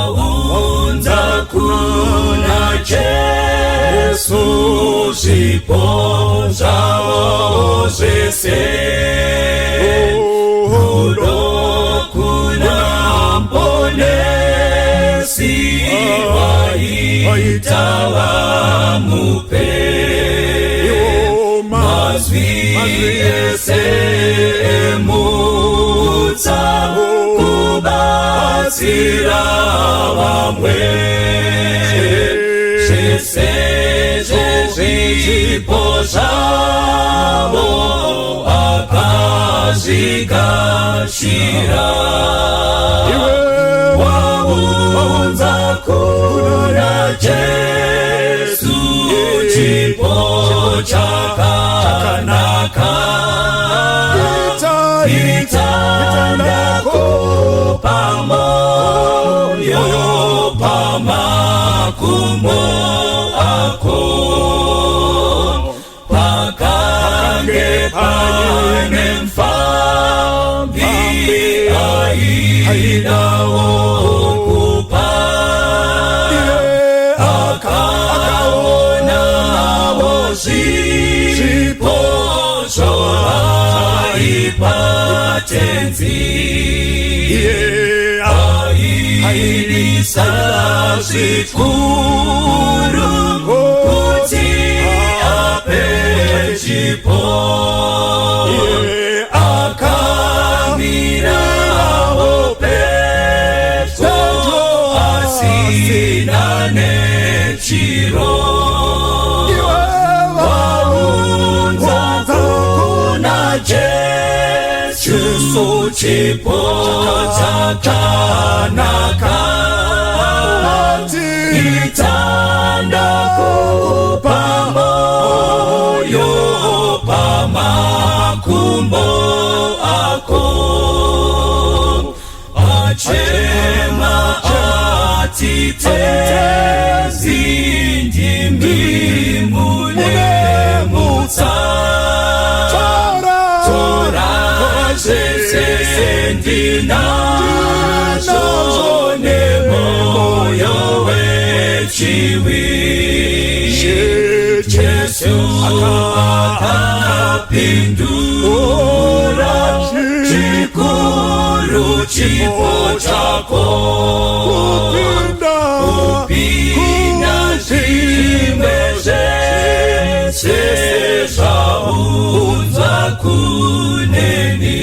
waunza kuna Jesu zipo zao zese ndokuna mponesi waitawa mupe mazwi ese mutsa kubatsira vamwe zvipo zvavo akazvikashira waunza kuna Jesu chipo chakanaka itandako pamoyo pamakumbo ako pakange pane mfambi aidawo kupa akaonawo zvipo zvaipatenzi airisa zvikuru kuti ape chipo akamirawo peto asina nechiro waunza kuna Jesu chipo chakanaka itandako pamoyo pamakumbo ako achema atitezi ndimi mulemutsa tora zvese ndinazvo nemoyo wechivi Jesu akapindura chikuru chipo chako kupinda zvimwe zvese zvaunza kuneni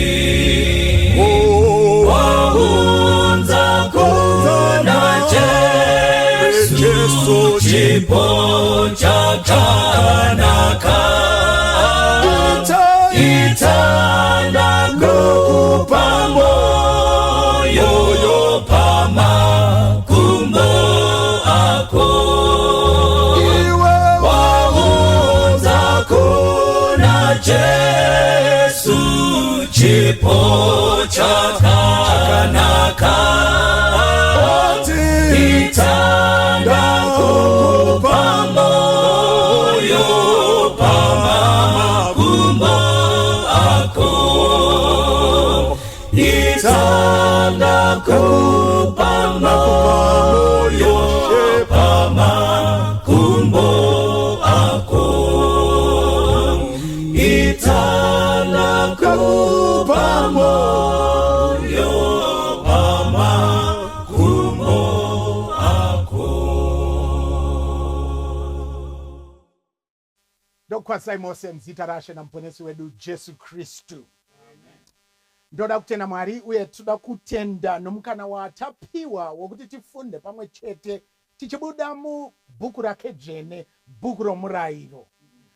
waunza kuna Jesu chipo chakanaka itandako pamoyo pamakumbo ako waunza kuna Jesu chipo chakanaka itandako pamoyo pamakumbo ako itandako pamoyo pamakumbo ako itandako pamoyo pamakumbo ako. Ndokwasai mose mzita rashe na mponesi wedu Jesu Kristu. Ndoda kutenda Mwari uye toda kutenda nomukana watapiwa wokuti tifunde pamwe chete tichibuda mu bhuku rake dzvene, bhuku romurayiro.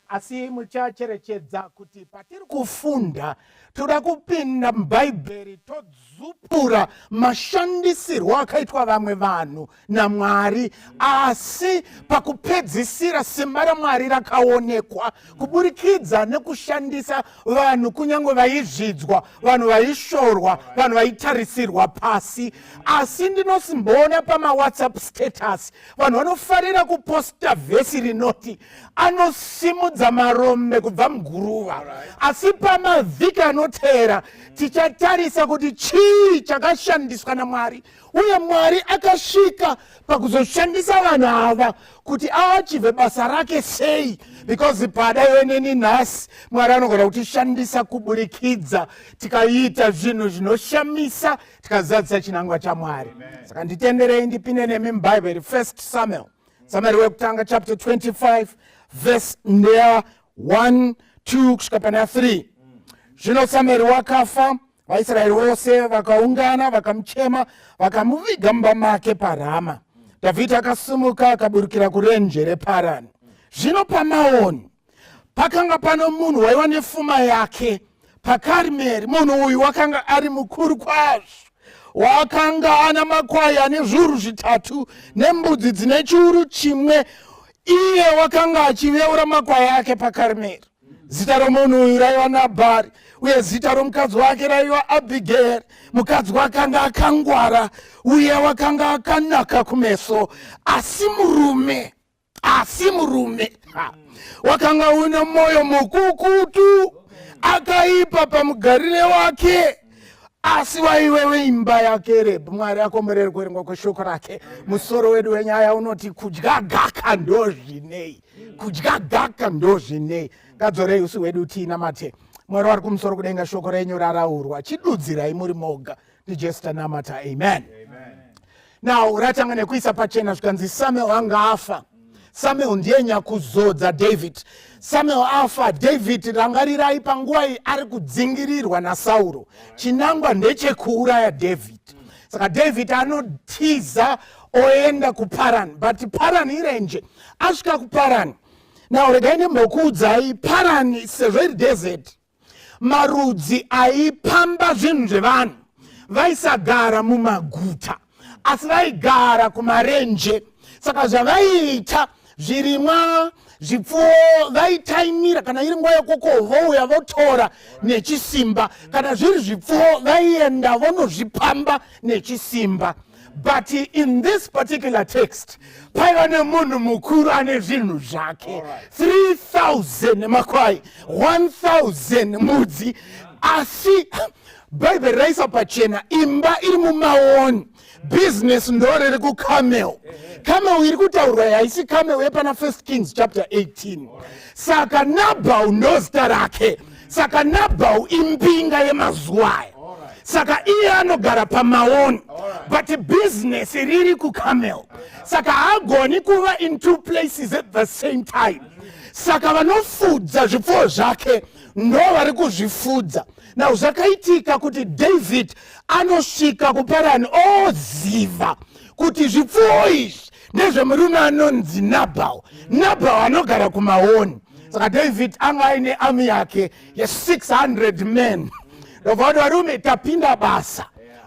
Asi muchacherechedza kuti patiri kufunda toda kupinda mubhaibheri todzupura mashandisirwo akaitwa vamwe vanhu naMwari, asi pakupedzisira simba raMwari rakaonekwa kuburikidza nekushandisa vanhu kunyange vaizvidzwa, vanhu vaishorwa, vanhu vaitarisirwa pasi. Asi ndinosimboona pama WhatsApp status vanhu vanofarira kuposta vhesi rinoti anosimudza kuridza marombe kubva muguruva. Asi pamavhiki anotevera tichatarisa kuti chii chakashandiswa naMwari, uye Mwari akasvika pakuzoshandisa vanhu ava kuti achive basa rake sei, because pada iwe neni nhasi Mwari anogona kutishandisa kuburikidza tikaita zvinhu zvinoshamisa tikazadzisa chinangwa chaMwari. Saka nditenderei ndipinde nemi muBhaibheri, 1 Samuel. Samuel wekutanga chapter 25 verse 1, 2 kusvika pana 3. Zvino Samuel wakafa, vaIsraeri vose vakaungana vakamuchema vakamuviga mumba make paRama. Dhavhidhi akasimuka akaburukira kurenje reParani. Zvino paMaoni pakanga pano munhu waiva nepfuma yake paKarimeri. Munhu uyu wakanga ari mukuru kwazvo, wakanga ana makwai ane zviuru zvitatu nembudzi dzine chiuru chimwe. Iye wakanga achiveura makwai ake paKarimeri. Zita romunhu uyu raiva Nabhari, uye zita romukadzi wake raiva Abhigeri. Mukadzi wakanga akangwara uye wakanga akanaka kumeso, asi murume wakanga una moyo mukukutu, akaipa pamugarire wake, asi waive weimba yake Rebhu. Mwari akomberere kuverengwa kweshoko rake. Musoro wedu wenyaya unoti kudya gaka ndozvinei, kudya gaka ndozvinei. Ngadzorei usi wedu tinamate Mwari wari kumusoro kudenga, shoko renyu raraurwa, chidudzirai muri moga. Ndijesu tanamata, amen. Now ratanga nekuisa pachena zvikanzi Samuel anga afa. Samuel ndiye nyakuzodza David. Samuel afa, David rangarirai panguva iyi ari kudzingirirwa naSauro. Chinangwa ndechekuuraya David. Saka David anotiza oenda kuParani, but Parani irenje. Asvika kuParani. Now regai ndimbokuudzai, Parani is a very desert. Marudzi aipamba zvinhu zvevanhu vaisagara mumaguta, asi vaigara kumarenje. Saka zvavaiita, zvirimwa, zvipfuwo vaitaimira. Kana iri nguva yekoko vouya votora nechisimba, kana zviri zvipfuwo vaienda vonozvipamba nechisimba. But in this particular text, paiva nemunhu mukuru ane zvinhu zvake, 3,000 makwai, 1,000 mbudzi. Asi Bhaibheri raisa pachena, imba iri muMaoni, business ndoriri kuCarmel. Carmel iri kutaurwa yaisi Carmel yepana 1 Kings chapter 18. Saka Nabhau ndozita rake. Saka Nabhau imbinga yemazuva aya. Saka iye anogara paMaoni, but business riri kuCarmel. Saka hagoni kuva in two places at the same time. Saka vanofudza zvipfuwo zvake ndo vari kuzvifudza. Now zvakaitika kuti David anosvika kuParani oziva kuti zvipfuwo izvi ndezvemurume anonzi Nabhau. Nabhau anogara kuMaoni. Saka David anga aine army yake ye600 men. Ndobva varume tapinda basa.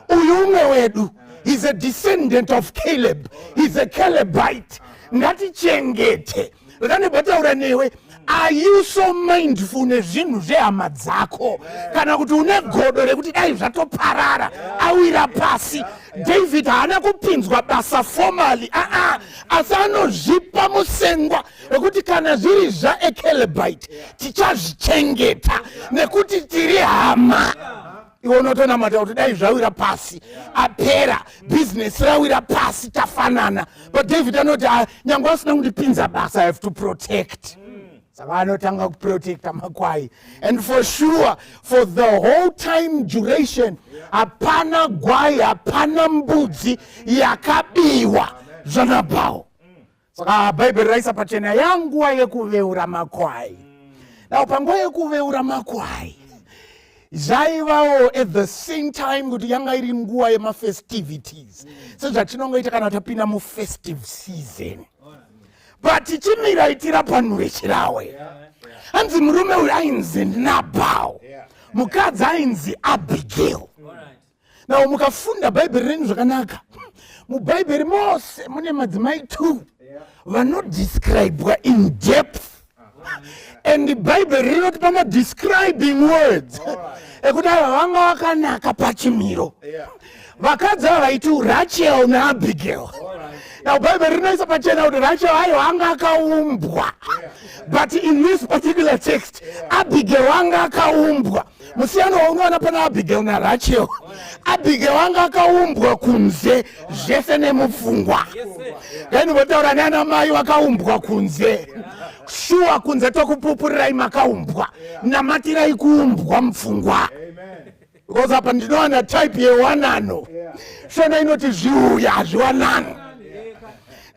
Uyu umwe wedu, he's a descendant of Caleb. He's a Calebite. Ngatichengete. Ndakandibataura newe, are you so mindful nezvinhu zvehama dzako? Kana kuti une godo rekuti dai zvatoparara awira pasi. David haana kupinzwa basa formally, asi anozvipa musengwa rekuti kana zviri zvaECalebite tichazvichengeta nekuti tiri hama. Iwe unotonamata kuti dai zvawira pasi apera, business rawira pasi tafanana. But David anoti nyangwe asina kundipinza basa, I have to protect. Saka anotanga kuprotecta makwai. And for sure, for the whole time duration, hapana gwai, hapana mbudzi yakabiwa zvaNabhau. Saka Bhaibheri raisa pachena yanguva yekuveura makwai. Now panguva yekuveura makwai, zvaivawo at the same time kuti yanga iri nguva yemafestivities. Sezvatinongoita kana tapinda mufestive season. But chimiraitira panhu rechirawe. Hanzi murume uyu ainzi Nabhau, mukadzi ainzi Abigail. Now mukafunda Bhaibheri renyu zvakanaka, muBhaibheri mose mune madzimai 2 vanodescribwa in depth. And the Bible rinoti pama describing words ekuti ava vanga vakanaka pachimiro, vakadzi vaitu Rachel naAbigail. Now Bible rinoisa pachena kuti Rachel ayo anga akaumbwa. But in this particular text, Abigail anga akaumbwa. Musiyano unoona pana Abigail na Rachel. Abigail anga akaumbwa kunze zvese nemufungwa. Then votaura nana mai vakaumbwa kunze. Shuwa kunze tokupupurirai makaumbwa. Namatirai kuumbwa mufungwa. Because hapa ndinoona type yewanano. Shona inoti zviuya zviwanano.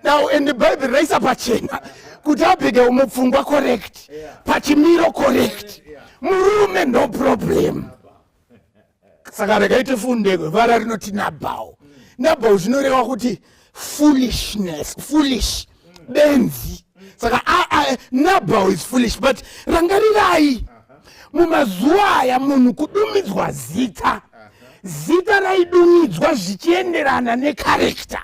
Now in the Bible raisa pachena kuti Abigail mufungwa correct, pachimiro correct, murume no problem. Saka regai tifunde vara rinoti Nabal. Nabal zvinoreva kuti foolishness, foolish, benzi. Saka Nabal is foolish, but rangarirai mumazuva aya munhu kudumidzwa zita. Zita raidumidzwa zvichienderana necharacter.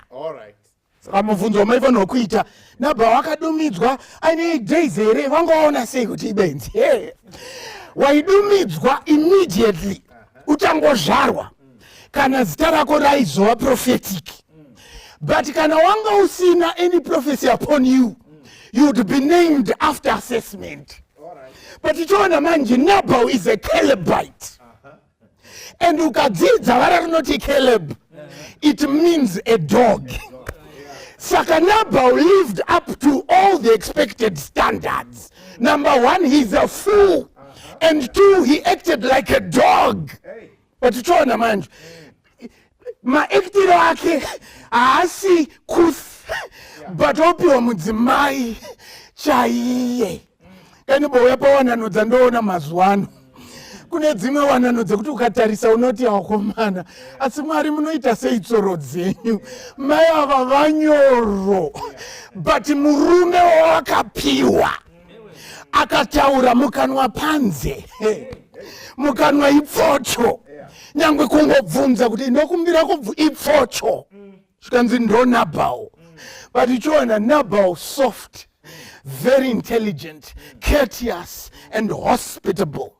Saka mubvunzo wamaifana kuita, Nabal wakadumidzwa aine days here vangoona sei kuti ibenzi. Waidumidzwa immediately uchangozvarwa kana zita rako raizova prophetic. But kana wanga usina any prophecy upon you, you would be named after assessment. But ichiona manje Nabal is a Calebite. And ukadzidza vara rinoti Caleb, it means a dog. Saka Nabal lived up to all the expected standards. Number one, he's a fool. And two, he acted like a dog. But ichiona manje maekitiro ake haasi kusi, but opiwa mudzimai chaiye. Kani bouya pawanano dzandoona mazuwano, kune dzimwe wanano dzekuti ukatarisa unoti akomana, asi Mwari munoita sei tsoro dzenyu, mai ava vanyoro. But murume wakapiwa akataura mukanwa panze, mukanwa ipfocho. Nyangwe kungobvunza kuti ndokumbira ipfocho, zvikanzi ndo Nabal. But ichiona Nabal soft, very intelligent, courteous, and hospitable.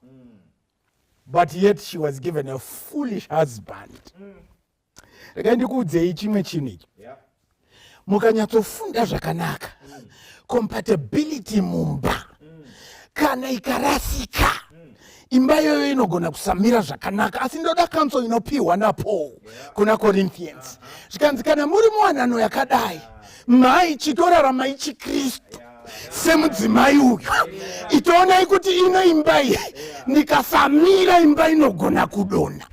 But yet she was given a foolish husband. Regai ndikuudzei chimwe chinhu ichi. Mukanyatsofunda zvakanaka, compatibility mumba kana ikarasika, imba iyoyo inogona kusamira zvakanaka. Asi ndoda counsel inopiwa naPaul kuna Corinthians. Zvikanzi kana muri muwanano yakadai, mai chitorarama ichiKristu semudzimai uyu, itoonai kuti ino imba iyi ndikasamira imba inogona kudonha.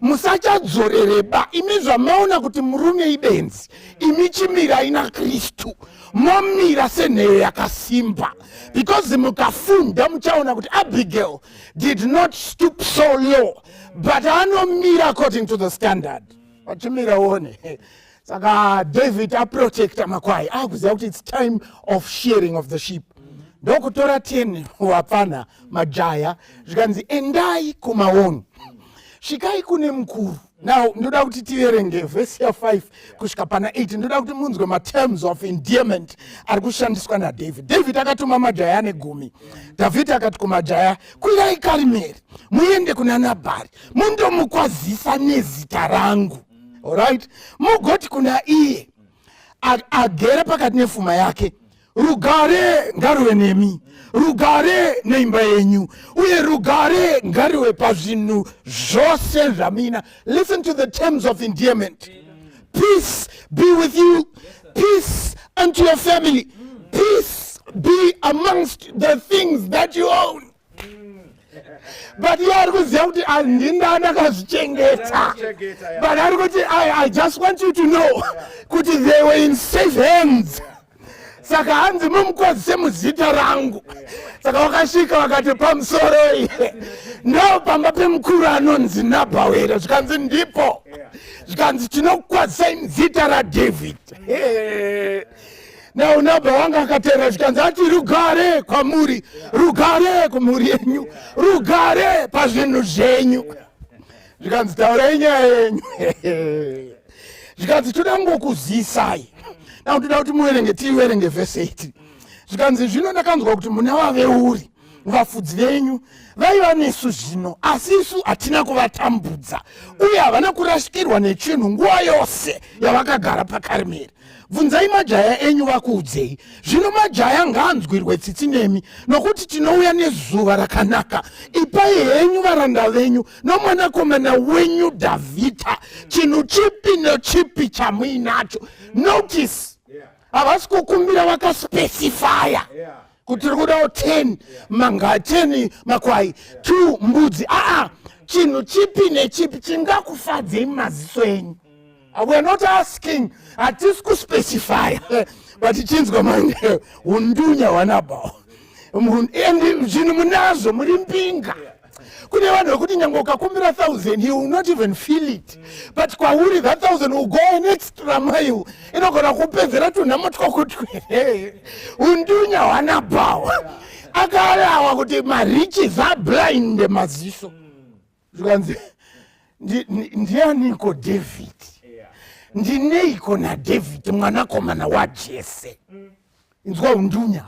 Musachadzorereba imi zvamaona kuti murume ibenzi, imi chimira ina Kristu momira senheyo yakasimba. Because mukafunda muchaona kuti Abigail did not stoop so low, but anomira according to the standard. Wachimira one. Saka David aprotecta makwai, akuziva kuti it's time of shearing of the sheep. Ndokutora 10 wapana majaya, zvikanzi endai kumaoni, svikai kune mukuru. Now ndoda kuti tiverenge verse 5 kusvika pana 8. Ndoda kuti munzwe ma-terms of endearment ari kushandiswa naDavid. David akatuma majaya ne10. David akati kumajaya, kwirai Karimeri muende kuna Nabhari mundomukwazisa nezita rangu. Alright, mugoti kuna iye agere pakati nepfuma yake, rugare ngaruve nemi, rugare neimba yenyu, uye rugare ngaruve pazvinhu zvose zvamina. Listen to the terms of endearment. Peace be with you, peace unto your family, peace be amongst the things that you own. But you are going to but I just want you to know kuti they were in safe hands. Saka hanzi mumukwazise muzita rangu. Saka wakashika wakati pamusoro iye, ndo pamba pemukuru anonzi Nabal. Zvikanzi ndipo, zvikanzi tinokwazisa zita raDavid. Now Nabal wanga akatera zvikanzi ati rugare kwamuri, rugare kumhuri yenyu, rugare pazvinhu zvenyu. Zvikanzi taurai nyaya yenyu. Zvikanzi toda ngokuzisai. Now toda kuti tiverenge verse 8. Zvikanzi zvino ndakanzwa kuti muna vaveuri vafudzi venyu vaiva nesu zvino asi isu hatina kuvatambudza uye havana kurashikirwa nechinhu nguva yose yavakagara pakarmeri. Bvunzai majaya enyu vakuudzei. Zvino majaya ngaanzwirwe tsitsi nemi nokuti tinouya nezuva rakanaka. Ipai henyu varanda venyu nomwanakomana wenyu Dhavhidha chinhu chipi nechipi chamuinacho. Notice havasi kukumbira vakaspecifya kuti tiri kudawo 10 manga 10 makwai 2 mbudzi. Chinhu chipi nechipi chingakufadzei mumaziso enyu. We are not asking hatisi kuspecify but chinzwa manje undunya wanabao and zvinhu munazo muri mpinga. Kune vanhu vekuti nyange ukakumbira 1000 he will not even feel it, but kwauri that 1000 will go an extra mile inogona kupedzera tunhamo twakutwere undunya wanabao akarawa kuti mariches are blind maziso. Zvikanzi ndianiko David, ndineiko naDavid mwanakomana waJese. Inzwa undunya.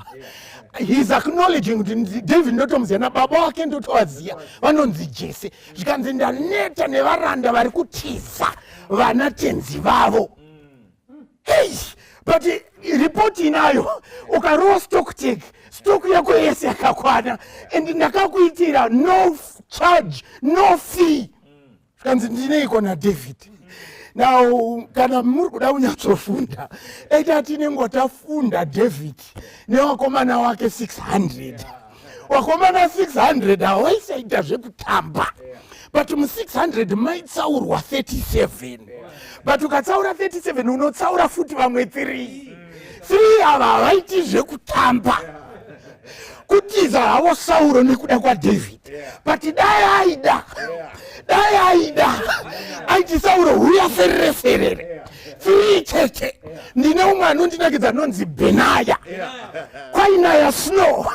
He is acknowledging kuti David ndotomuziva nababa wake ndotowaziva vanonzi Jese. Zvikanzi ndaneta nevaranda vari kutiza vanatenzi vavo. Hey, but ripoti inayo ukarowa stock take stock yako yese yakakwana and ndakakuitira no charge no fee. Zvikanzi ndineiko naDavid. Now kana muri kuda kunyatsofunda eta tinenge tafunda David newakomana wake 600. Wakomana 600 hawaisaita zvekutamba, but mu600 maitsaurwa 37, but ukatsaura 37 unotsaura futi vamwe 3 ava havaiti zvekutamba kutiza havo Sauro nekuda kwaDavid. But dai aida aiti Sauro huya ferere 3 chete. Ndine umwe anondinakidza anonzi Benaya. Kwainaya snow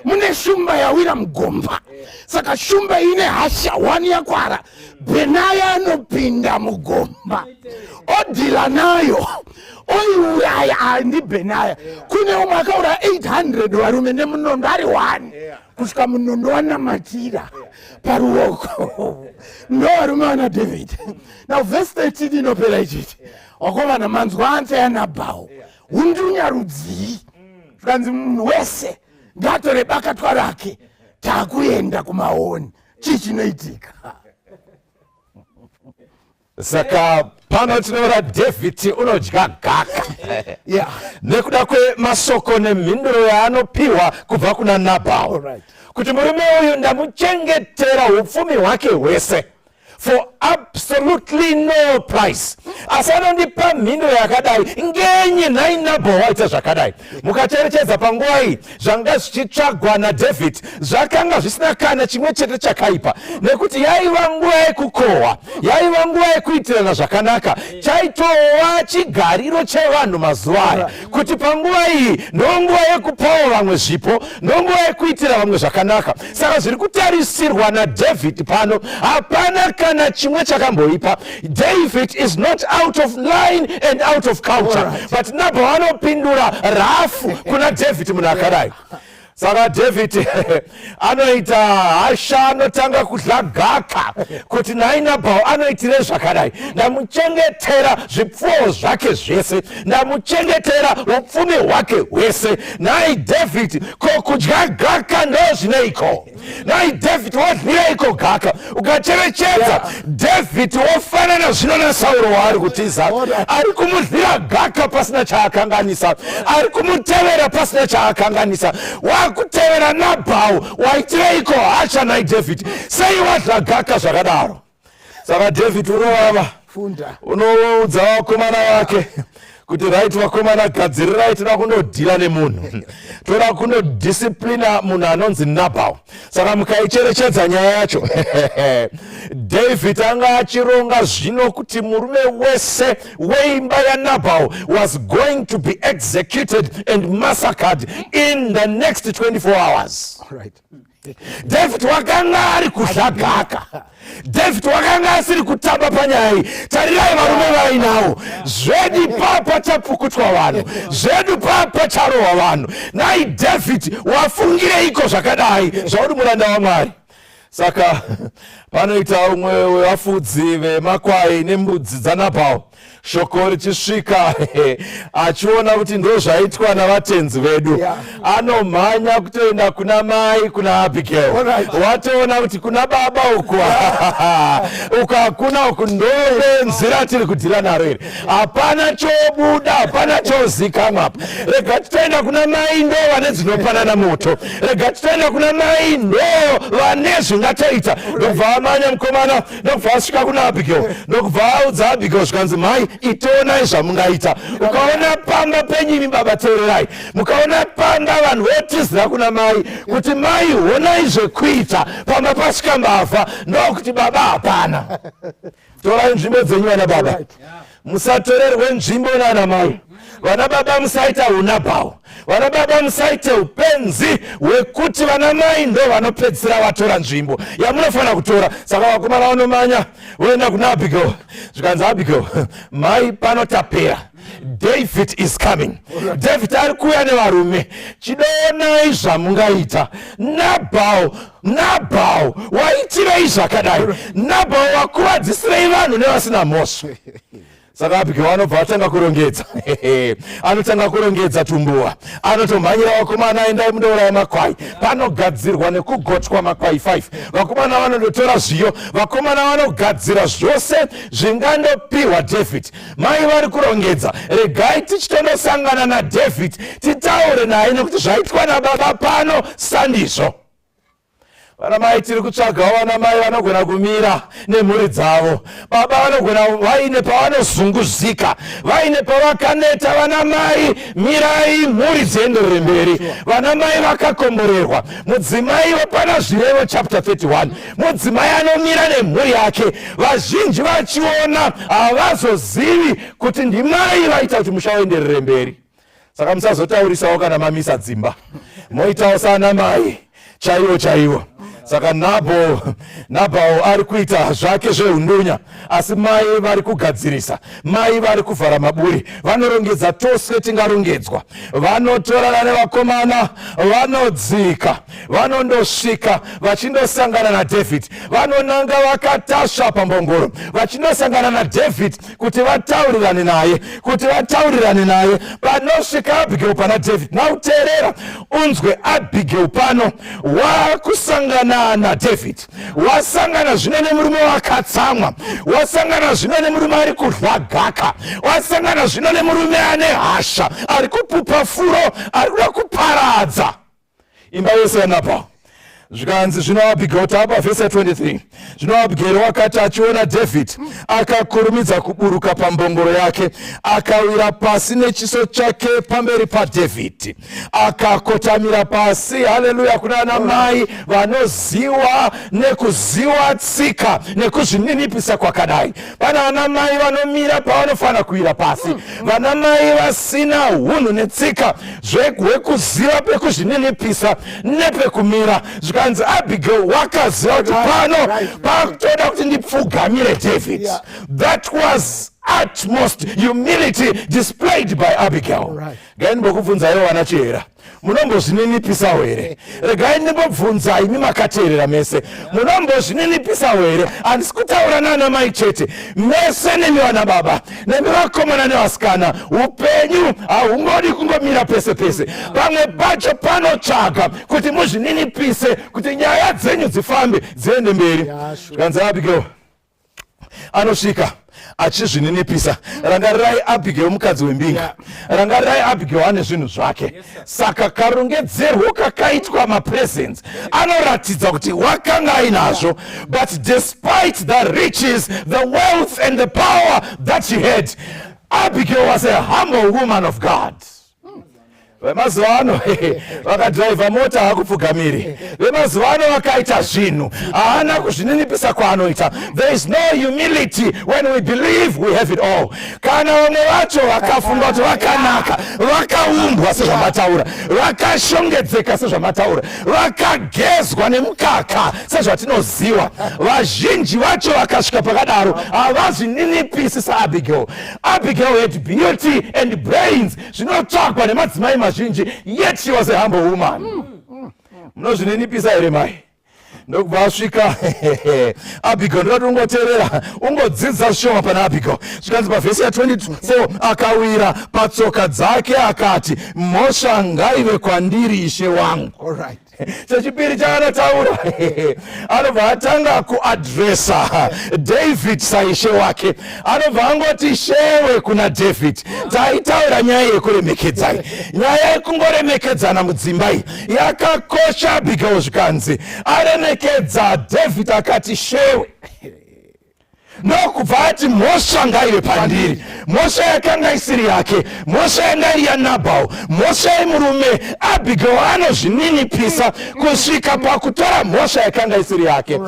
mune shumba yawira mugomba, saka shumba ine hasha 1 yakwara Benaya anopinda mugomba odhila nayo oiuraya ndi Benaya. Kune umwe akaura 800 varume nemunondo ari 1 kusvika munondo wanamatira paruoko ndo varume wana David. Now verse 13 inopera ichiti wakomana manzwa anze yaNabhao undunya rudzii. Zvikanzi munhu wese ngatore bakatwa rake takuenda kumaoni. Chii chinoitika? Saka pano tinoona David unodya gaka nekuda kwemasoko nemhinduro yaanopiwa kubva kuna Nabhao kuti murume uyu ndamuchengetera upfumi hwake hwese for absolutely no price. Asi anondipa mhinduro yakadai ngenyi nhai Nabhao waita zvakadai. Mukacherechedza panguva iyi zvanga zvichitsvagwa naDavid zvakanga zvisina kana chimwe chete chakaipa, nekuti yaiva nguva yekukohwa, yaiva nguva yekuitirana zvakanaka. Chaitova chigariro chevanhu mazuva aya kuti panguva iyi ndonguva yekupawo vamwe zvipo, ndonguva yekuitira vamwe zvakanaka. Saka zviri kutarisirwa naDavid pano hapana kana chimwe chakamboipa. David is not out of line and out of culture, but Nabhao anopindura rafu kuna David munhu akadai. Saka David anoita hasha, anotanga kudla gaka kuti nhai Nabhao anoitire zvakadai. Ndamuchengetera zvipfuwo zvake zvese, ndamuchengetera upfumi hwake hwese. Nhai David, ko kudya gaka ndo zvineiko? Nhai David, wadlireiko gaka? Ukacherechedza David wofanana zvino naSauro waari kutiza. Ari kumudlira gaka pasina chaakanganisa, ari kumutevera pasina chaakanganisa. Kutevera Nabhao waitireiko hasha nhai David? Sei wadla gaka zvakadaro? Saka David unovava, unoudza vakomana vake kuti right vakomana, gadzirirai toda kundodhila nemunhu, toda kundodisciplina munhu anonzi Nabhao. Saka mukaicherechedza nyaya yacho David anga achironga zvino kuti murume wese weimba yaNabhao was going to be executed and massacred in the next 24 hours. Right. David wakanga ari kuzhagaka. David wakanga asiri kutamba panyai. Tarirai varume vainawo. Zvedu papa chapukutwa vanhu. Zvedu papa charohwa vanhu. Nai David wafungire iko zvakadai zvauri muranda waMwari. Saka panoita umwe wevafudzi vemakwai nembudzi dzanaBhao. Shoko richisvika achiona kuti ndo zvaitwa navatenzi vedu, anomhanya kutoenda kuna mai kuna Abigail. Watoona kuti kuna baba uku uku hakuna uku ndovenzira tiri kudhira naro iri, hapana chobuda, hapana chozikamwa apa. Rega titoenda kuna mai ndo vane dzinopanana moto, rega titoenda kuna mai ndo vane zvingatoita. Ndokubva amanya mukomana, ndokubva asvika kuna Abigail, ndokubva audza Abigail zvikanzi mai itoonai zvamungaita. Ukaona pamba penyimi baba teererai, mukaona pamba vanhu votizira kuna mai kuti mai honai zvekuita pamba pasvika mbavha, ndokuti baba hapana. Torai nzvimbo dzenyu vana baba, musatorerwe nzvimbo nana mai. Vana baba musaita unaBhao, vana baba musaite upenzi hwekuti vana mai ndo vanopedzisira vatora nzvimbo yamunofana kutora. Saka vakomana vanomanya voenda kuna Abigail, zvikanzi Abigail, mai panotapera, David is coming. David ari kuuya nevarume, chidonai zvamungaita. naBhao waitirei zvakadai? naBhao wakuvadzisirei vanhu nevasina mhosva? Saka Abigail anobva atanga kurongedza. Anotanga kurongedza tumbuwa, anotomhanyira vakomana, endai mundouraya makwai. Panogadzirwa nekugotwa makwai 5. Vakomana vanondotora zviyo, vakomana vanogadzira zvose zvingandopiwa David. Mai vari kurongedza, regai tichitondosangana naDavid titaure naye nekuti zvaitwa nababa pano sandizvo. Vana mai tiri kutsvagawo vana mai vanogona kumira nemhuri dzavo. Baba vanogona vaine pavanozunguzika, vaine pavakaneta. Vana mai mirai mhuri dzienderere mberi. Vana mai vakakomborerwa. Mudzimai wapana zvirevo chapter 31. Mudzimai anomira nemhuri yake. Vazhinji vachiona havazozivi kuti ndimai vaita kuti musha uenderere mberi. Saka musazotaurisawo kana mamisa dzimba, moitawo sana mai chaiwo. Saka naBhao ari kuita zvake zveundunya, asi mai vari kugadzirisa, mai vari kuvhara maburi, vanorongedza tose tingarongedzwa. Vanotorana nevakomana, vanodzika, vanondosvika vachindosangana naDavid, vanonanga vakatasva pambongoro vachindosangana naDavid kuti vataurirane naye. Panosvika Abigail pana David, nauteerera unzwe Abigail pano wakusangana naDavid, wasangana zvino nemurume wakatsamwa, wasangana zvino nemurume ari kudya gaka, wasangana zvino nemurume ane hasha, ari kupupa furo, ari kuda kuparadza imba yose yaNabhao. Zvikanzi zvino Abigail, tapa vhesi 23. Zvino Abigail wakati achiona David, akakurumidza kuburuka pambongoro yake, akawira pasi nechiso chake pamberi paDavid, akakotamira pasi. Haleluya kuna ana mai vanoziwa nekuziwa tsika nekuzvininipisa kwakadai. Pana ana mai vanomira pavanofana kuwira pasi, vana mai vasina hunhu netsika zvekuziva pekuzvininipisa nepekumira. Zvikanzi Abigail wakaziva kuti pano pakutoda kuti ndipfugamire David. That was utmost humility displayed by Abigail. Gai ndimbokubvunzaiwo vana chihera, munombozvininipisawo here? Regai ndimbobvunza imi makateerera mese, munombozvininipisawo here? Handisi kutaura nana mai chete, mese nemi vana baba, nemi vakomana nevasikana. Upenyu hahungodi kungomira pese pese, pamwe pacho panotsvaga kuti muzvininipise kuti nyaya dzenyu dzifambe dziende mberi. Zvikanzi Abigail anosvika achizvininipisa. Rangarirai Abigail mukadzi wembinga, rangarirai Abigail ane zvinhu zvake. Saka karongedzerwo kakaitwa mapresents anoratidza kuti wakanga ainazvo, but despite the riches, the wealth and the power that she had, Abigail was a humble woman of God. Vemazuva ano vakadhiraivha mota hakupfugamiri. Vemazuva ano vakaita zvinhu haana kuzvininipisa kwaanoita. There is no humility when we believe we have it all. Kana vamwe vacho vakafunga kuti vakanaka, vakaumbwa sezvamataura, vakashongedzeka sezvamataura, vakagezwa nemukaka sezvatinoziva, vazhinji vacho vakasvika pakadaro havazvininipisi saAbigail. Abigail had beauty and brains zvinotsvakwa nemadzimai mazhinji, yet she was a humble woman. Munozvininipisa here mai? Ndokubva asvika Abigail, ndoti ungoteerera, ungodzidza zvishoma pana Abigail. Zvikanzi pavhesi ya24 akawira patsoka dzake akati, mhosva ngaive kwandiri ishe wangu. Chechipiri chaanotaura anobva atanga kuadresa David saishe wake. Anobva angoti shewe kuna David, taitaura nyaya yekuremekedzai, nyaya yekungoremekedzana mudzimbai yakakosha. Abigail zvikanzi aremekedza David akati shewe, ndokubva ati mhosva ngaive pandiri. Mhosva yakanga isiri yake, mhosva yanga iri yaNabhal, mhosva yemurume. Abigail anozvininipisa kusvika pakutora mhosva yakanga isiri yake.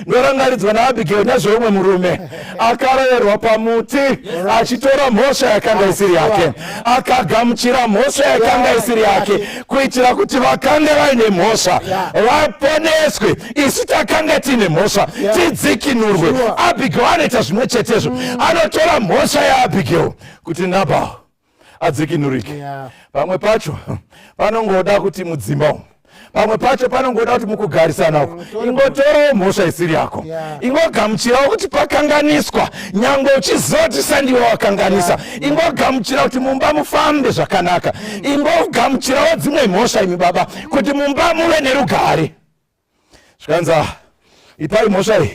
Ndorangaridzwa naAbigail nezveumwe murume akarerwa pamuti achitora mhosva yakanga isiri yake, akagamuchira mhosva yakanga isiri yake kuitira kuti vakange vaine mhosva vaponeswe, isu takanga tine mhosva tidzikinurwe. Abigail anoita zvimwe chetezvo, anotora mhosva yaAbigail kuti Nabhal adzikinurike. Pamwe pacho panongoda kuti mudzimba umu, pamwe pacho panongoda kuti mukugarisana uko, ingotorawo mhosva isiri yako, ingogamuchirawo kuti pakanganiswa, nyangwe uchizoti sandiwe wakanganisa, ingogamuchira kuti mumba mufambe zvakanaka, ingogamuchirawo dzimwe mhosva imi baba kuti mumba muve nerugare. Zvikanza ipai mhosva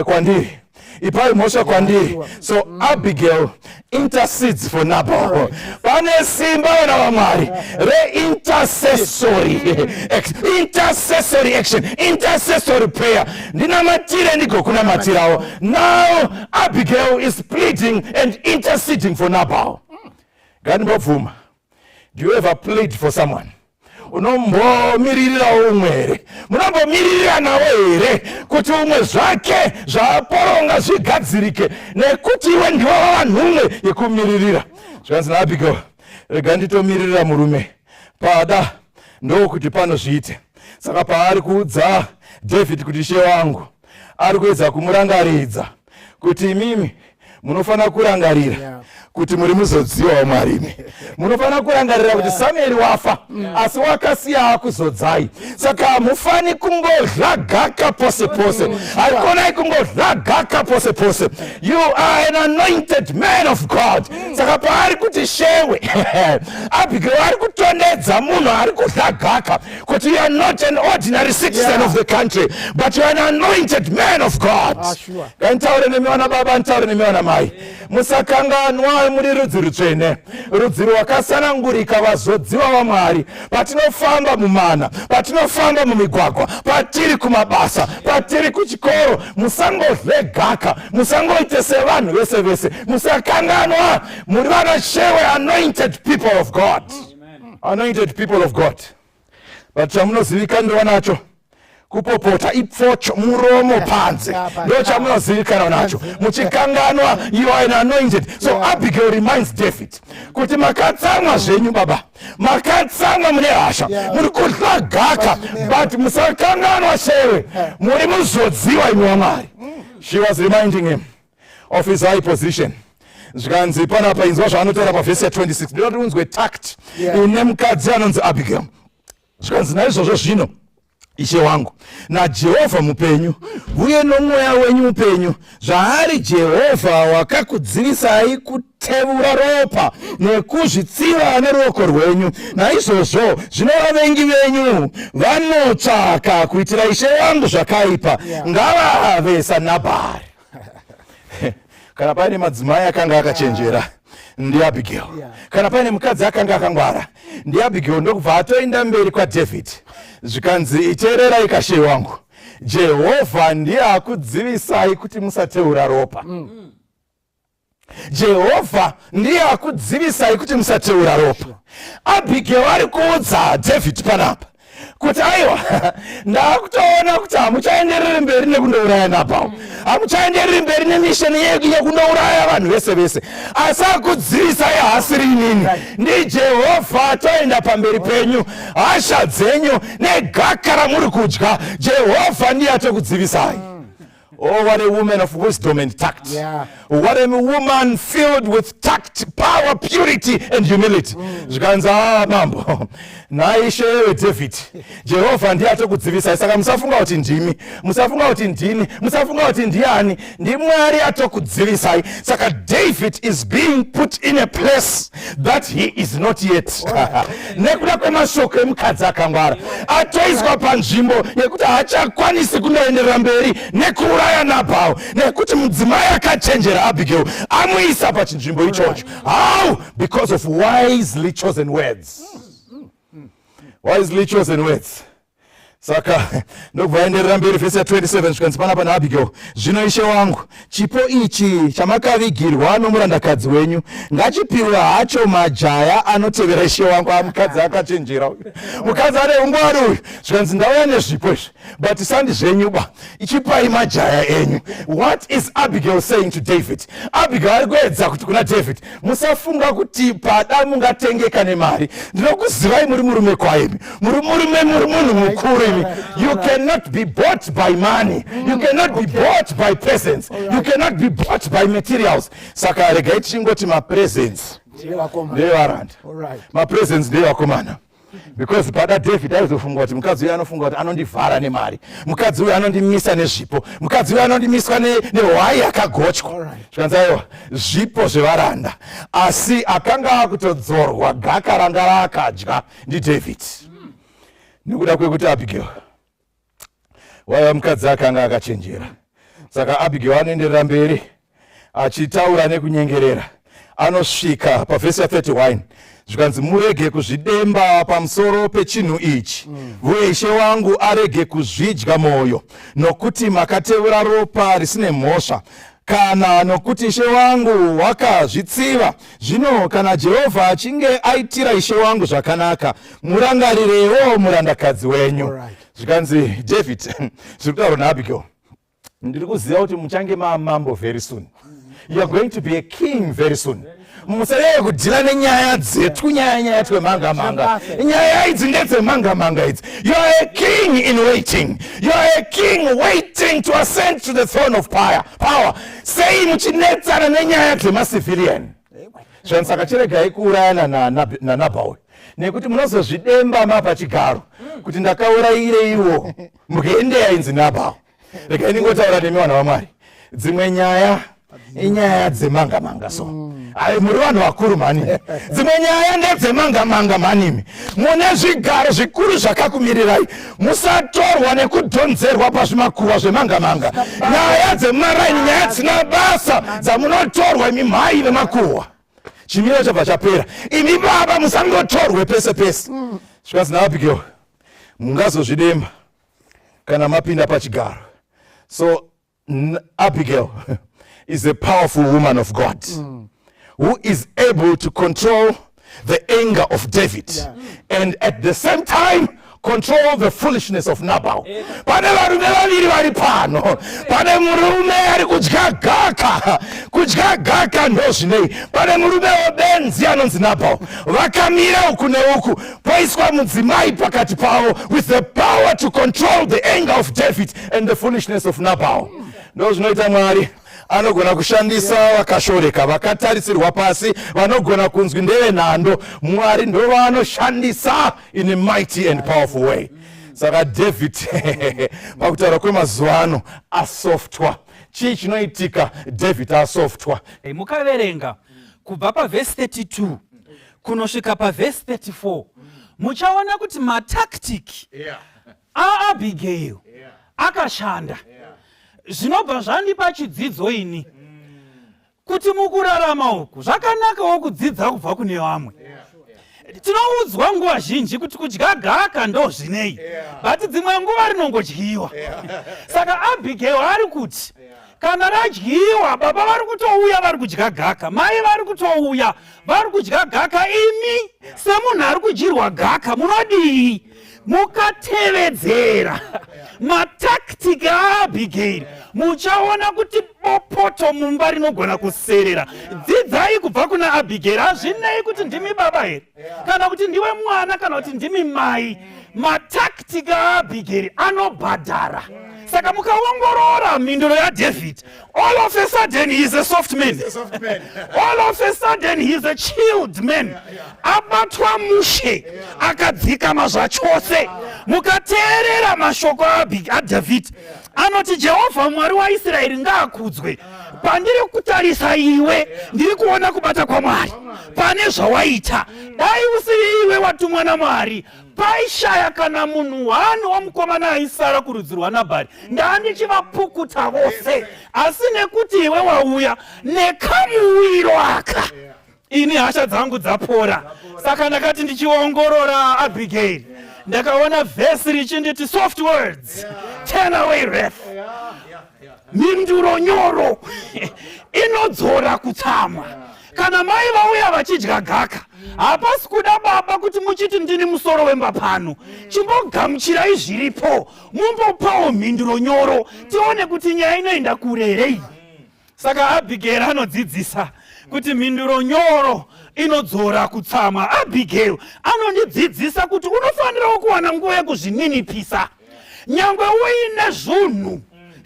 kwandiri, ipai mhosva kwandiri. So Abigail intercedes for Nabhal. Pane simba vana vaMwari re-intercessory action, intercessory prayer. Ndinamatire ndigokunamatirawo. Now Abigail is pleading and interceding for Nabhal. Ganibovuma, do you ever plead for someone? Unombomiririra umwe here, munombomiririra nawo here kuti umwe zvake zvaporonga zvigadzirike, nekuti iwe ndiwo vanhume yekumiririra. Zvanzi naAbigail, rega nditomiririra murume, pada ndokuti panozviite. Saka paari kuudza David kuti she wangu, ari kuedza kumurangaridza kuti imimi munofana kurangarira kuti muri muzodziwawo marimi, munofana kurangarira kuti Samueri wafa asi wakasiya kuzodzai. Saka hamufani kungodla gaka pose pose, haikonai kungodla gaka pose pose. You are an anointed man of God. Saka paari kuti shewe Abigail ari kutondedza munhu ari kudla gaka kuti you are not an ordinary citizen of the country, but you are an anointed man of God. Ntaure nemi vana baba, ntaure nemi vana mai, musakanganwa muri rudzi rutsvene, rudzi rwakasanangurika, vazodziwa vaMwari. Patinofamba mumana, patinofamba mumigwagwa, patiri kumabasa, patiri kuchikoro, musangodle gaka, musangoite sevanhu vese vese, musakanganwa muri vana shewe, anointed people of God. Anointed people of God. But chamunozivikanwa nacho kupopota ipfocho muromo panze, ndo chamunozivikanwa nacho muchikanganwa. You are an anointed. So Abigail reminds David kuti makatsamwa zvenyu baba, makatsamwa mune hasha, muri kudla gaka, but musakanganwa shewe, muri muzodziwa imi vaMwari. She was reminding him of his high position. Zvikanzi panapa inzwa zvaanotaura pavhesi ya26, ndinoti unzwe tact ine mukadzi anonzi Abigail. Zvikanzi naizvozvo zvino ishe wangu, naJehovha mupenyu uye nomweya wenyu mupenyu, zvaari Jehovha wakakudzivisai kutevura ropa nekuzvitsiva neruoko rwenyu, naizvozvo zvino vavengi venyu vanotsvaka kuitira ishe wangu zvakaipa, ngavave saNabhari. Kana paine madzimai akanga akachenjera ndiAbigail, kana paine mukadzi akanga akangwara ndiAbigail. Ndokubva atoenda mberi kwaDavid, zvikanzi iteererai kashe wangu, Jehovha ndiye akudzivisai kuti musateura ropa. Jehovha ndiye akudzivisai kuti musateura ropa. Abigail ari kuudza David panapa kuti aiwa ndakutoona kuti hamuchaenderere mberi nekundouraya Nabal, hamuchaenderere mberi nemisheni yekundouraya vanhu vese vese, asi akudzivisai hasiri inini, ndi Jehovha toenda pamberi penyu, hasha dzenyu negaka ramuri kudya, Jehovha ndiye atokudzivisai. Oh, what a woman of wisdom and tact. Yeah. What a woman filled with tact, power, purity, and humility. Zvikanza mambo. Naishe David. Jehovah ndiye atokudzivisai. Saka musafunga kuti ndimi, musafunga kuti ndini, musafunga kuti ndiani, ndi Mwari atokudzivisai. Saka David is being put in a place that he is not yet. Nekuda kwemashoko emukadzi akangwara. Atoiswa panzvimbo yekuti haachakwanisi kundoenderera mberi nekuuraya Nabal, nekuti mudzimai akachenjera Abigail amuisa pachinzvimbo ichocho. How? Because of wisely chosen words. Wisely chosen words. Saka ndokubvaenderera mberi vhesi ya 27 zvikanzi panapa naAbigail, zvino ishe wangu, chipo ichi chamakavigirwa nomurandakadzi wenyu ngachipiwe hacho majaya anotevera ishe wangu. Mukadzi akachenjera uyu, mukadzi ane ungwaru uyu. Zvikanzi ndauya nezvipo izvi, but sandi zvenyu ba, ichipai majaya enyu. What is Abigail saying to David? Abigail ari kuedza kuti kuna David, musafunga kuti pada mungatengeka nemari, ndinokuzivai muri murume kwaimi, muri munhu mukuru. You cannot be bought by money. You cannot be bought by presents. You cannot be bought by materials. Saka regai tichingoti ma-presents ndevaranda, ma-presents ndevakomana. Because pada David aizofunga kuti mukadzi uyu anofunga kuti anondivhara nemari, mukadzi uyu anondimisa nezvipo, mukadzi uyu anondimiswa nehwai yakagochwa. Zvikanzi aiwa zvipo zvevaranda, asi akanga akutodzorwa gaka ranga raakadya ndi David. Nekuda kwekuti Abigail waiva mukadzi akanga akachenjera. Saka Abigail anoenderera mberi achitaura nekunyengerera. Anosvika pavhesi ya 31 zvikanzi murege kuzvidemba pamusoro pechinhu ichi, uye ishe wangu arege kuzvidya mwoyo, nokuti makateura ropa risine mhosva, kana nokuti ishe wangu wakazvitsiva. Zvino kana Jehovha achinge aitira ishe wangu zvakanaka, murangarirewo murandakadzi wenyu. Zvikanzi David zviri kutaurwa naAbigail, ndiri kuziva kuti muchange mamambo very soon. You are going to be a king very soon. Musarege kudhila nenyaya dzetu, nyaya twemanga-manga. Nyaya idzi ndedzemanga-manga idzi. You are a king in waiting. You are a king waiting to ascend to the throne of power. Sei muchinetsana nenyaya dzemasivilian. Zvansaka chiregai kuurayana naNabal, nekuti munozozvidemba mapachigaro kuti ndakaurayire iwo mugendeya inzi Nabal. Regai ningotaura nemi vana vaMwari, dzimwe nyaya inyaya dzemanga-manga so. Ai muri vanhu vakuru manimi. Dzimwe nyaya ndedzemanga-manga manimi. Mune zvigaro zvikuru zvakakumirirai, musatorwa nekudhonzerwa pazvimakuhwa zvemanga-manga. Nyaya dzemaraini, nyaya dzina basa dzamunotorwa imi mhai vemakuhwa. Chimiro chabva chapera. Imi baba musangotorwe pese pese. Zvikanzi naAbigail, mungazozvidemba kana mapinda pachigaro. So Abigail is a powerful woman of God, who is able to control the anger of David, and at the same time control the foolishness of Nabal. Pane varume vaviri vari pano, pane murume ari kudya gaka ndozvinei, pane murume webenzi anonzi Nabal. Vakamira uku neuku, poiswa mudzimai pakati pavo with the power to control the anger of David and the foolishness of Nabal. Ndozvinoita Mwari anogona kushandisa vakashoreka, vakatarisirwa pasi, vanogona kunzwi ndevenhando. Mwari ndovanoshandisa in a mighty and powerful way. Saka David pakutaura kwemazuva ano asoftwa. Chii chinoitika David asoftwa? Mukaverenga kubva pavhesi 32 kunosvika pavhesi 34 muchaona kuti mataktiki aAbigail akashanda. Zvinobva zvandipa chidzidzo ini kuti mukurarama uku zvakanakawo kudzidza kubva kune vamwe. Tinoudzwa nguva zhinji kuti kudya gaka ndozvinei, but dzimwe nguva rinongodyiwa. Saka Abigail ari kuti kana radyiwa baba vari kutouya vari kudya gaka, mai vari kutouya vari kudya gaka, imi semunhu ari kudyirwa gaka munodii? Mukatevedzera mataktika aAbigail muchaona kuti bopoto mumba rinogona kuserera. Dzidzai kubva kuna Abigail. Hazvinei kuti ndimi baba here, kana kuti ndiwe mwana, kana kuti ndimi mai. Mataktika aAbigail anobhadhara. Saka mukaongorora mhinduro yaDavid, all of a sudden he is a soft man. All of a sudden he is a chilled man. Abatwa mushe akadzikama zvachose. Mukateerera mashoko aDavid anoti Jehovha Mwari waIsraeri ngaakudzwe. Pandiri kutarisa iwe ndiri kuona kubata kwaMwari pane zvawaita. Dai usiri iwe watumwa naMwari, paishaya kana munhu wani wamukomana aisara kurudzi rwaNabhari, ndandichivapukuta vose. Asi nekuti iwe wauya nekamuwiro aka, ini hasha dzangu dzapora. Saka ndakati ndichiongorora Abigail, ndakaona vhesi richinditi soft words turn away wrath. Mhinduro nyoro inodzora kutsamwa. Kana mai vauya vachidya gaka, hapasi kuda baba kuti muchiti ndini musoro wemba pano. Chimbogamuchirai zviripo, mumbopawo mhinduro nyoro, tione kuti nyaya inoenda kurerei. Saka Abigail anodzidzisa kuti mhinduro nyoro inodzora kutsamwa. Abigail anondidzidzisa kuti unofanirawo kuwana nguva yekuzvininipisa. Nyangwe uine zvunhu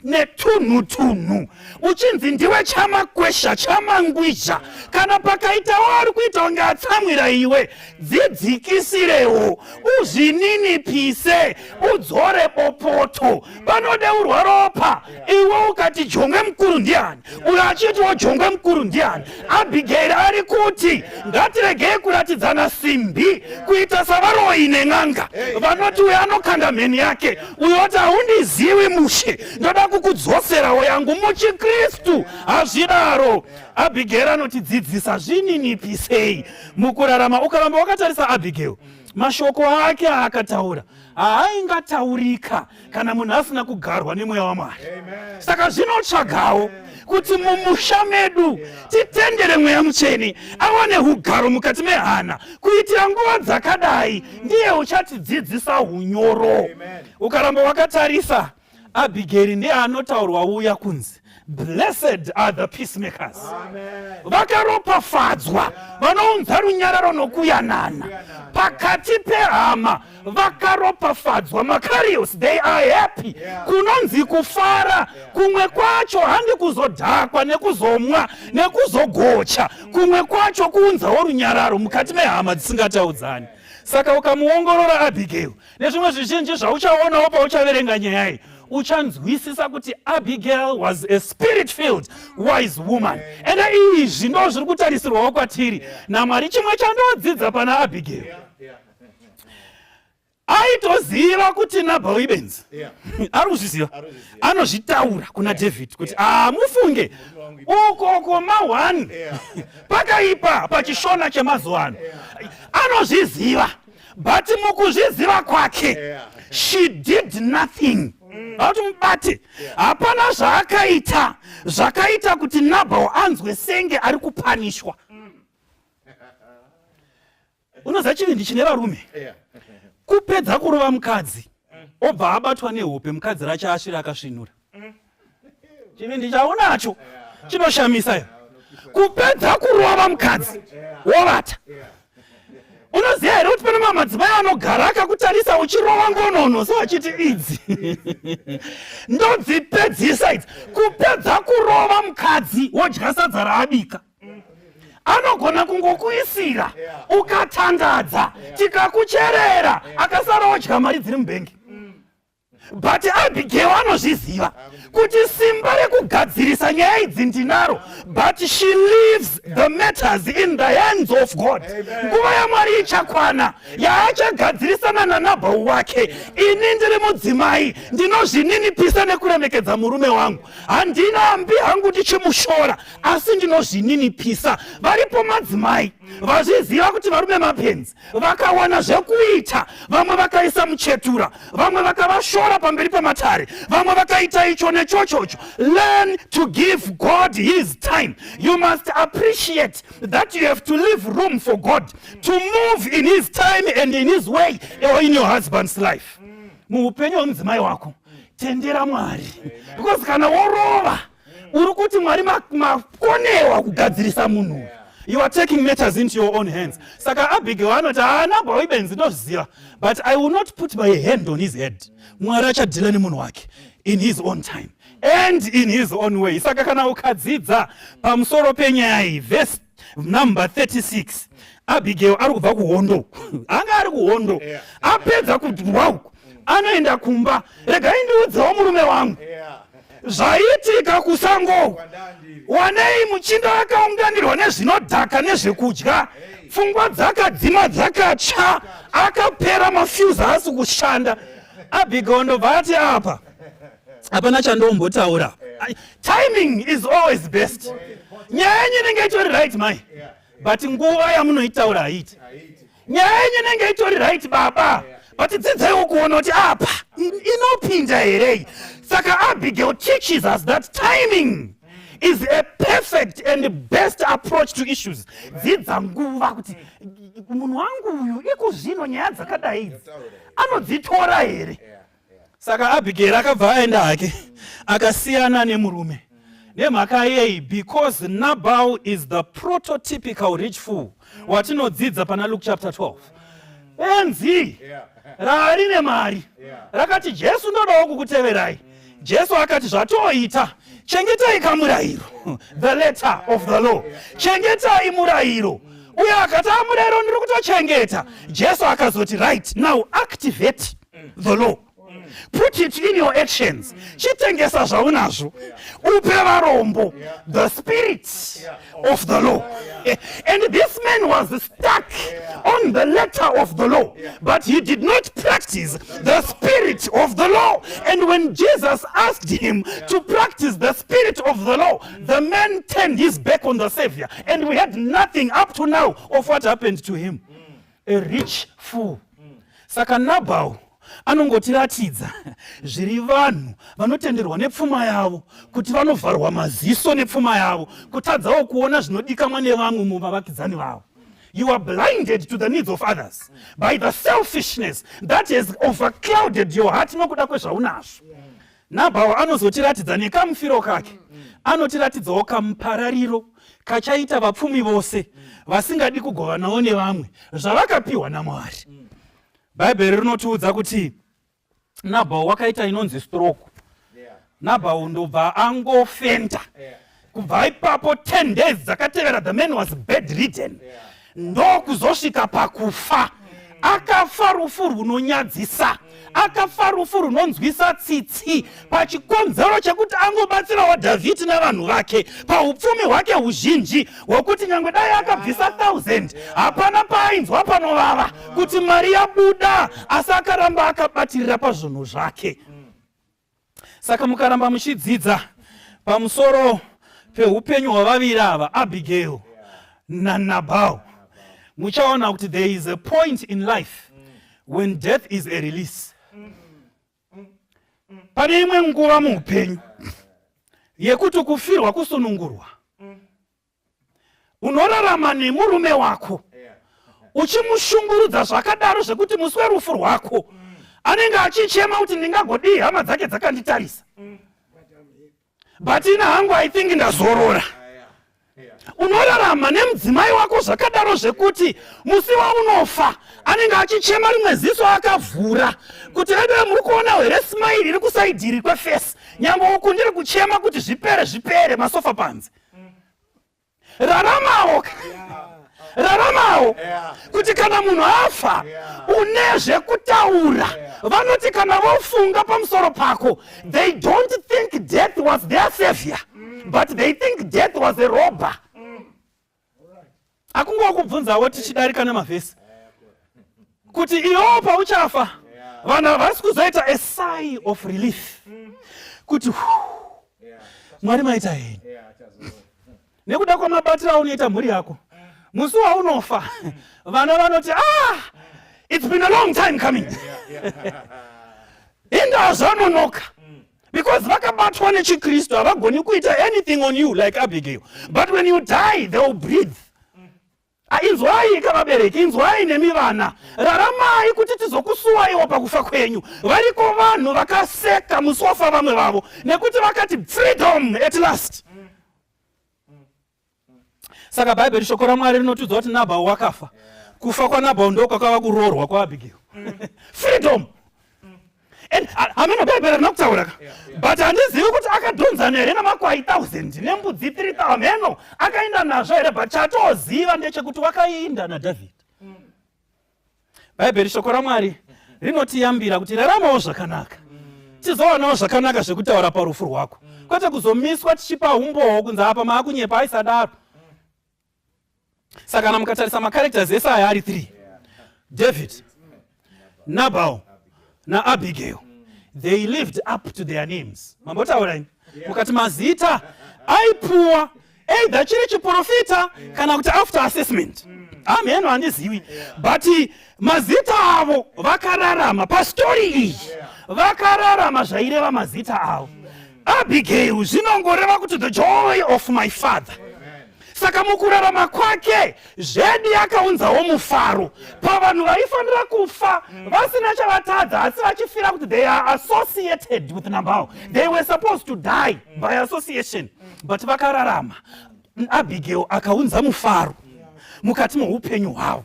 netunhu uchinzi ndiwe chamakwesha chamangwizha, kana pakaita wari kuita unge atsamwira iwe, dzidzikisirewo, uzvininipise, udzore bopoto. Panode urwaropa iwe ukati jongwe mukuru ndiani, uyo achitiwo jongwe mukuru ndiani. Abigail ari kuti ngatiregei kuratidzana simbi kuita savaroi nen'anga vanoti uyo anokanda mheni yake, uyo oti haundizivi mushe, ndoda kukudzoserawo yangu muchiKristu. Hazvidaro. Abigail anotidzidzisa zvininipisei mukurarama. Ukaramba wakatarisa Abigail, mashoko ake aakataura haaingataurika kana munhu asina kugarwa nemweya waMwari. Saka zvinotsvagawo kuti mumusha medu titendere mweya mutsvene awane ugaro mukati mehana, kuitira nguva dzakadai ndiye uchatidzidzisa unyoro. Ukaramba wakatarisa Abigail ndiye anotaurwa uya kunzi blessed are the peacemakers. Vakaropafadzwa vanounza runyararo nokuyanana pakati pehama. Vakaropafadzwa makarios, they are happy. Kunonzi kufara kumwe kwacho handi kuzodhakwa nekuzomwa nekuzogocha, kumwe kwacho kuunzawo runyararo mukati mehama dzisingataudzani. Saka ukamuongorora Abigail nezvimwe zvizhinji zvauchaonawo pauchaverenga nyaya iyi, uchanzwisisa kuti Abigail was a spirit-filled wise woman. And izvi ndo zviri kutarisirwawo kwatiri naMwari. Chimwe chandodzidza pana Abigail, aitoziva kuti Nabhal ibenzi ari kuzviziva, anozvitaura kuna David kuti mufunge ukoko mahwani pakaipa pachishona chemazuva ano. Anozviziva, but mukuzviziva kwake she did nothing. Auti mubate, hapana zvakaita kuti Nabhal anzwe senge ari kupanishwa. Unoziva chivindi chine varume kupedza kurova mukadzi obva abatwa nehope, mukadzi racho asvira akasvinura. Chivindi chaunacho chinoshamisa. Kupedza kurova mukadzi wovata. Unoziva here kuti pane madzimai anogara akakutarisa uchirova ngonono sevachiti idzi ndodzipedzisa idzi. Kupedza kurova mukadzi wodya sadza raabika, anogona kungokuisira ukatandadza, tikakucherera akasara odya mari dziri mubhengi. But Abigail anozviziva kuti simba rekugadzirisa nyaya idzi ndinaro, but she leaves the matters in the hands of God. Nguva yaMwari ichakwana yaachagadzirisana naNabhal wake. Ini ndiri mudzimai, ndinozvininipisa nekuremekedza murume wangu. Handinambi hangu ndichimushora, asi ndinozvininipisa. Varipo madzimai vazviziva kuti varume mapenzi vakawana zvekuita, vamwe vakaisa muchetura, vamwe vakavashora vakagara pamberi pamatare, vamwe vakaita icho nechochocho. Learn to give God his time. You must appreciate that you have to leave room for God to move in his time and in his way or in your husband's life. Muupenyu hwemudzimai wako tendera Mwari, because kana worova uri kuti Mwari makonewa kugadzirisa munhu. You are taking matters into your own hands. Saka Abigail anoti Nabal ibenzi ndozviziva, but I will not put my hand on his head. Mwari achadhila nemunhu wake in his own time and in his own way. Saka kana ukadzidza pamusoro penyaya iyi, verse number 36, Abigail ari kubva kuhondo. Anga ari kuhondo. Apedza kurwa uku anoenda kumba. Regai ndiudzewo murume wangu zvaitika kusango. Wanei muchinda akaunganirwa nezvinodhaka nezvekudya, pfungwa dzakadzima dzakatsva, akapera mafuse haasi kushanda. Abigail ndobva ati apa hapana chandombotaura. Timing is always best. Nyaya yenyu inenge itori right mai, but nguva yamunoitaura haiti. Nyaya yenyu inenge itori right baba, but dzidzaiwo kuona kuti apa inopinda here. Saka Abigail teaches us that timing is a perfect and best approach to issues. Dzidza nguva kuti munhu wangu uyu ikuzvino nyaya dzakadai idzi anodzitora here. Saka Abigail akabva aenda hake akasiyana nemurume. Nemhaka yei, because Nabal is the prototypical rich fool watinodzidza pana Luke chapter 12. Enzi rari nemari rakati Jesu ndodawo kukuteverai. Jesu akati zvatoita, chengetai kamurayiro, the letter of the law. Chengetai murayiro. Uye akati murayiro ndiri kutochengeta. Jesu akazoti right, now activate the law. Put it in your actions. Chitengesa zvaunazvo. Upe varombo the spirit of the law. And this man was stuck on the letter of the law, but he did not practice the spirit of the law. And when Jesus asked him to practice the spirit of the law, the man turned his back on the Savior, and we had nothing up to now of what happened to him. A rich fool. Saka Nabal anongotiratidza zviri vanhu vanotenderwa nepfuma yavo, kuti vanovharwa maziso nepfuma yavo, kutadzawo kuona zvinodikanwa nevamwe muvavakidzani vavo. You are blinded to the needs of others by the selfishness that has overclouded your heart nokuda kwezvaunazvo. Nabal anozotiratidza nekamufiro kake, anotiratidzawo kamuparariro kachaita vapfumi vose vasingadi kugovanawo nevamwe zvavakapiwa naMwari. Bhaibheri rinotiudza kuti Nabal wakaita inonzi stroke. Nabal ndobva angofenda. Kubva ipapo 10 days dzakatevera, the man was bedridden. Ndokuzosvika pakufa. Akafa rufu runonyadzisa. Akafa rufu runonzwisa tsitsi pachikonzero chekuti angobatsirawo Dhavhidhi navanhu vake paupfumi hwake huzhinji hwokuti nyangwe dai akabvisa 1000 hapana paainzwa panovava kuti mari yabuda, asi akaramba akabatirira pazvinhu zvake. Saka mukaramba muchidzidza pamusoro peupenyu hwavaviri ava, Abigail naNabal, muchaona kuti there is a point in life when death is a release. Pane imwe nguva muupenyu yekuti kufirwa kusunungurwa. Unorarama nemurume wako uchimushungurudza zvakadaro zvekuti musi werufu rwako anenge achichema kuti ndingagodii, hama dzake dzakanditarisa, but ina hangu I think ndazorora. Unorarama nemudzimai wako zvakadaro zvekuti musi waunofa anenge achichema rimwe ziso akavhura kuti ede muri kuona here smile iri kusaidhiri kwefesi, nyangwe uku ndiri kuchema kuti zvipere masofa panze. Raramawo kuti kana munhu afa une zvekutaura. Vanoti kana vofunga pamusoro pako, they don't think death was their savior, but they think death was a robber. Akungo kubvunzawo tichidarika namavhesi kuti iwo pauchafa vanhu vari kuzoita a sigh of relief kuti Mwari maita heni. Nekuda kwamabatiro aunoita mhuri yako, musi waunofa vana vanoti it's been a long time coming. enda zvanonoka because vakabatwa nechikristu havagoni kuita anything on you like Abigail, but when you die they will breathe. Inzwai kavabereki, inzwai nemi vana, raramai kuti tizokusuwaiwo pakufa kwenyu. Variko vanhu vakaseka musofa vamwe vavo nekuti vakati freedom at last. Saka Bible shoko raMwari rinotiudza kuti Nabhau wakafa. Kufa kwaNabhau ndokwakava kuroorwa kwaAbigail. Freedom. And ameno Bible rinokutaura, but handizivi kuti akadhonzana here namakwai 1000 nembudzi 3000 meno akaenda nazvo here, but chatoziva ndechekuti wakainda naDhavhidhi. Bible shoko raMwari rinotiyambira kuti raramawo zvakanaka, tizowanawo zvakanaka zvekutaura parufu rwako, kwete kuzomiswa tichipa umbowo kunze apa maakunyepa aisadaro. Saka kana mukatarisa macharacters ese aya ari 3, David, Nabhau naAbigail, they lived up to their names. Mambotaura mukati mazita aipuwa either chiri chiprofita kana kuti after assessment. Amen, handizivi, but mazita avo vakararama pastori iyi, vakararama zvaireva mazita avo. Abigail zvinongoreva kuti the joy of my father. Saka mukurarama kwake zedi akaunzawo mufaro pavanhu vaifanira kufa vasina chavatadza asi vachifira kuti they are associated with Nabhau. They were supposed to die by association, but vakararama. Abigail akaunza mufaro mukati muupenyu hwavo.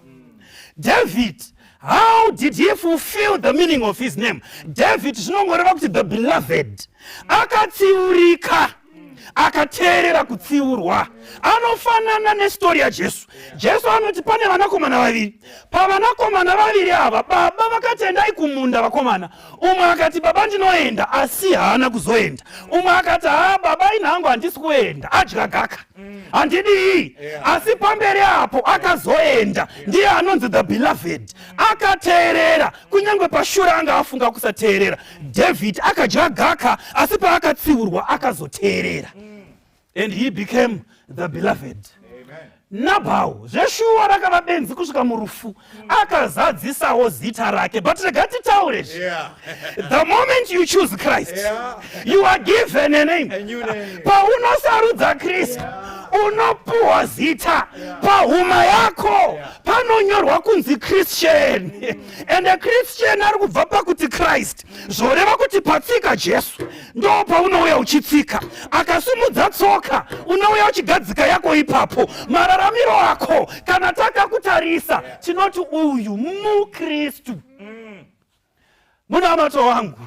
David, how did he fulfill the meaning of his name? David zvinongoreva kuti the beloved. Akatsiurika, akateerera kutsiurwa. Anofanana nestori yaJesu. Jesu anoti pane vanakomana vaviri. Pavanakomana vaviri ava baba vakati endai kumunda vakomana. Umwe akati baba ndinoenda, asi haana kuzoenda. Umwe akati baba inhangu handisi kuenda, adya gaka. Handidi, asi pamberi apo akazoenda. Ndiye anonzi the beloved. Akateerera, kunyangwe pashure anga afunga kusateerera. David akadya gaka, asi paakatsiurwa akazoteerera. And he became the beloved. Nabhau zveshuwa rakava benzi kusvika murufu, akazadzisawo zita rake. But regatitaure, the moment you choose Christ, you are given a name. Paunosarudza Kristu, unopuwa zita. Pahuma yako panonyorwa kunzi Christian. And a Christian ari kubva pakuti Christ, zvoreva kuti patsika Jesu ndo paunouya uchitsika. Akasimudza tsoka unouya uchigadzika yako ipapo. Mararamiro ako kana takakutarisa tinoti uyu muKristu. Munamato wangu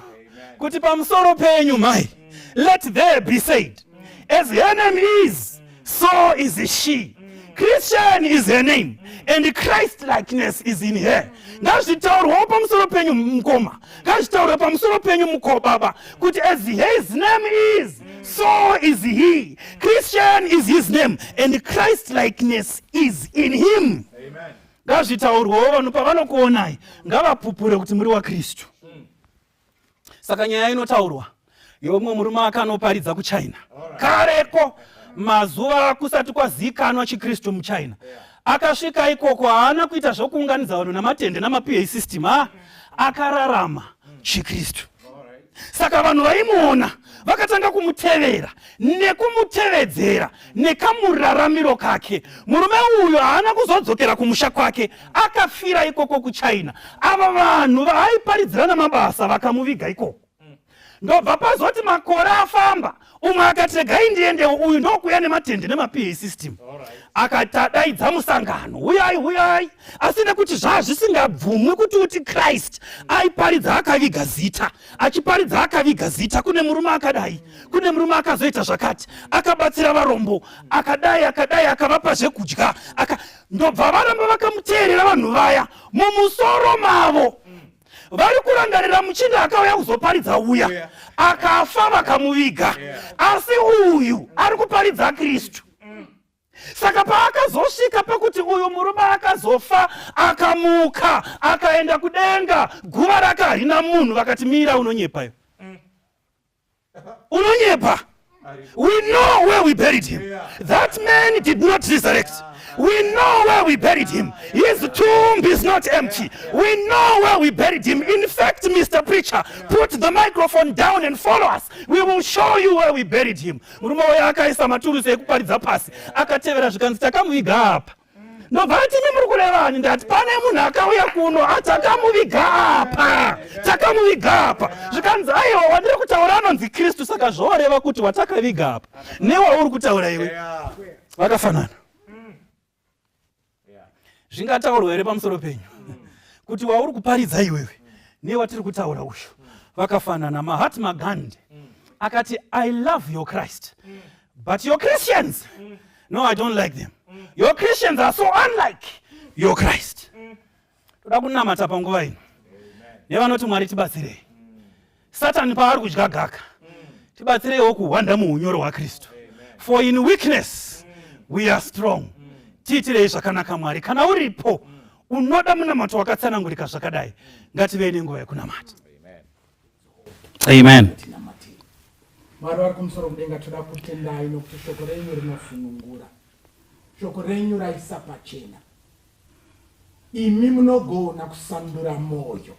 kuti pamusoro penyu mai, let there be said, as her name is, so is she. Christian is her name, and Christ likeness is in her. Ngazvitaurwa pamusoro penyu mukoma, ngazvitaurwa pamusoro penyu mukobaba, kuti as his name is, so is he. Christian is his name, and Christ likeness is in him. Ngazvitaurwawo vanhu pavanokuonai ngavapupure kuti muri waKristu. Saka nyaya inotaurwa yomwe murume akanoparidza kuChina kareko, mazuva kusati kwazikanwa chiKristu muChina. Akasvika ikoko, haana kuita zvokuunganidza vanhu namatende namaPA system, akararama chiKristu. Saka vanhu vaimuona vakatanga kumutevera nekumutevedzera nekamuraramiro kake. Murume uyu haana kuzodzokera kumusha kwake, akafira ikoko kuChina. Ava vanhu vaiparidzirana mabasa vakamuviga ikoko. Ndobva pazoti makore afamba, umwe akati regai ndiende, uyu ndokuya nematende nemaPA system. Akatadaidza musangano, uyai, asi nekuti zvazvisingabvumwi kuti uti Christ aiparidza akaviga zita, achiparidza akaviga zita. Kune murume akadai, kune murume akazoita zvakati, akabatsira varombo, akadai akavapa zvekudya. Ndobva varamba vakamuteerera vanhu vaya mumusoro mavo. Vari kurangarira muchinda akauya kuzoparidza uya, akafa vakamuviga. Asi uyu ari kuparidza Kristu. Saka paakazosvika pakuti uyu murume akazofa, akamuka, akaenda kudenga, guva rake harina munhu, vakati mira, unonyepa yo. Unonyepa. We know where we buried him. That man did not resurrect. We know where we buried him. His tomb is not empty. We know where we buried him. In fact, Mr. Preacher, put the microphone down and follow us. We will show you where we buried him. Murume waya akaisa maturusi ekuparidza pasi. Akatevera zvikanzi takamuviga apa. Ndobva timi muri kurevani ndati pane munhu akauya kuno atakamuviga apa. Takamuviga apa. Zvikanzi aiwa wandiri kutaura anonzi Kristu, saka zvoreva kuti watakaviga apa. Newauri kutaura iwe. Vakafanana. Zvingataurwa here pamusoro penyu kuti wauri kuparidza iwewe newatiri kutaura uyu vakafanana. Mahatma Gandhi akati, I love your Christ, but your Christians, no, I don't like them. Your Christians are so unlike your Christ. Toda kunamata panguva ino nevanoti Mwari tibatsirei. Satani paari kudya gaka, tibatsireiwo kuhwanda muunyoro hwaKristu. For in weakness we are strong. Tiitirei zvakanaka Mwari. Kana uripo unoda munamato wakatsanangurika zvakadai, ngativei nenguva yekunamata. Amen. Mwari vari kumusoro mudenga, toda kutendai nokuti shoko renyu rinosunungura, shoko renyu raisa pachena. Imi munogona kusandura moyo.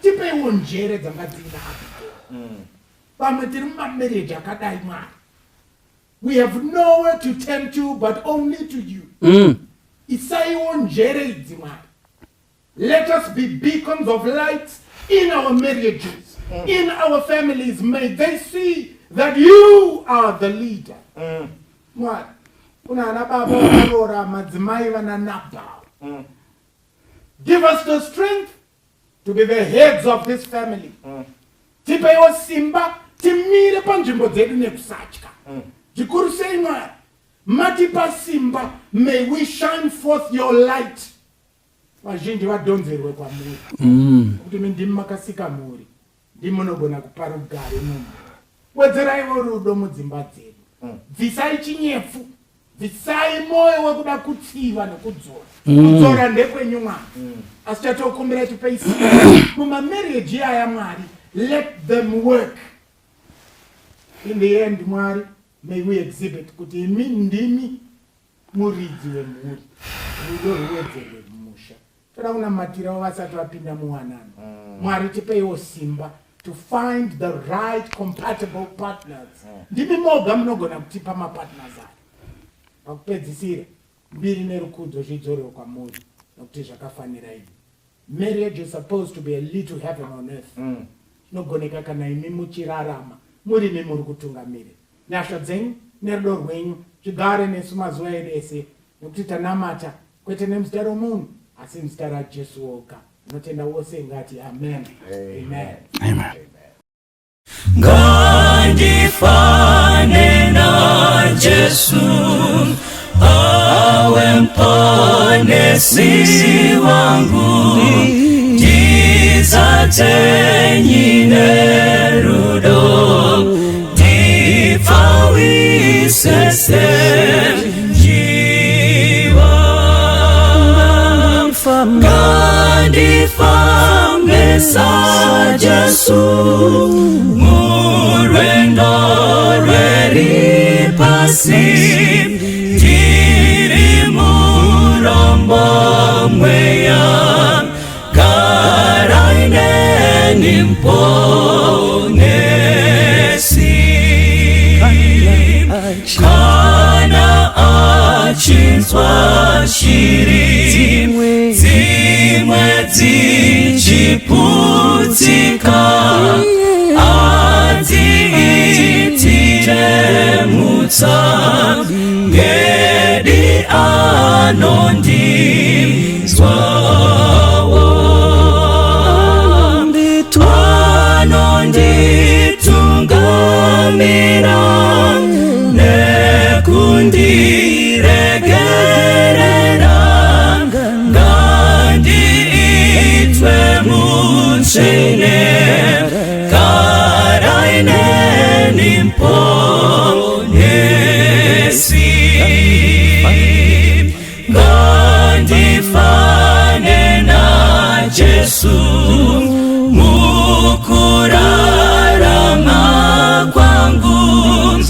Tipeiwo njere dzanga dzina Abigail. Pamwe tiri mumamereji akadai Mwari. We have nowhere to turn to but only to you. Isaiwo njere idzi Mwari. Let us be beacons of light in our marriages, in our families. May they see that you are the leader. Mwari, kuna ana baba vakarora madzimai vana Nabal. Give us the strength to be the heads of this family. Tipeiwo simba timire panzvimbo dzedu nekusatya. Chikuru sei Mwari, matipa simba, may we shine forth your light. Vazhinji vadonzerwe kwamuri kuti ndimi makasika muri, ndimi munogona kupa rugare munhu. Wedzeraiwo rudo mudzimba dzedu. Bvisai chinyefu, bvisai moyo wekuda kutsiva nekudzora. Kudzora ndekwenyu Mwari. Asi chatokumbira tipei mumamereji aya Mwari, let them work. In the end Mwari, may we exhibit kuti imi ndimi muridzi wemhuri, rudo rwuwedzerwe mumusha. Toda kunamatirawo vasati vapinda muwanano. Mwari tipeiwo simba to find the right compatible partners. Ndimi moga munogona kutipa mapartners aya. Pakupedzisira, mbiri nerukudzo zvidzorewo kwamuri nokuti zvakafanira imi. Marriage is supposed to be a little heaven on earth. Zvinogoneka kana imi muchirarama muri nemuri kutungamirira. Nyasha dzenyu nerudo rwenyu zvigare nesu mazuva edu ese, nokuti tanamata kwete nemuzita romunhu asi muzita raJesu oga. Tinotenda wose ngati amen. Amen. Amen. Ngandifane na Jesu, awe mponesi wangu, dizate nyine rudo, difawise jiwa. Ngandifame sa Jesu, murendo rweri pasi, diri murombo mweya, karaine nimponesi. Kana achinzwa shiri, zimwe dzichiputika, adziitire mutsa, ngedi anondizwawo, anonditungamira nekundiregerera, ngandiitwe mutsvene, karaine nimponesi. Ngandifane na Jesu, mukurarama kwangu,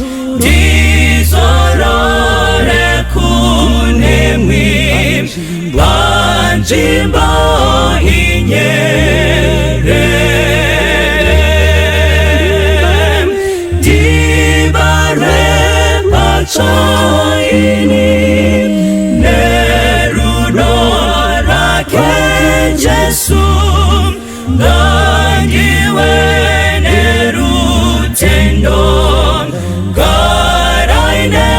nzimbo inyere dibarwe pachaini nerudo rake Jesu ngangiwe nerutendo garaine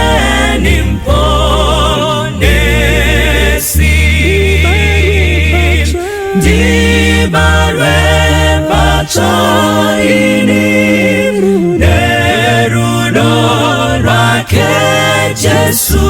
nimponesi dibarwe pachaini nerudo rake Jesu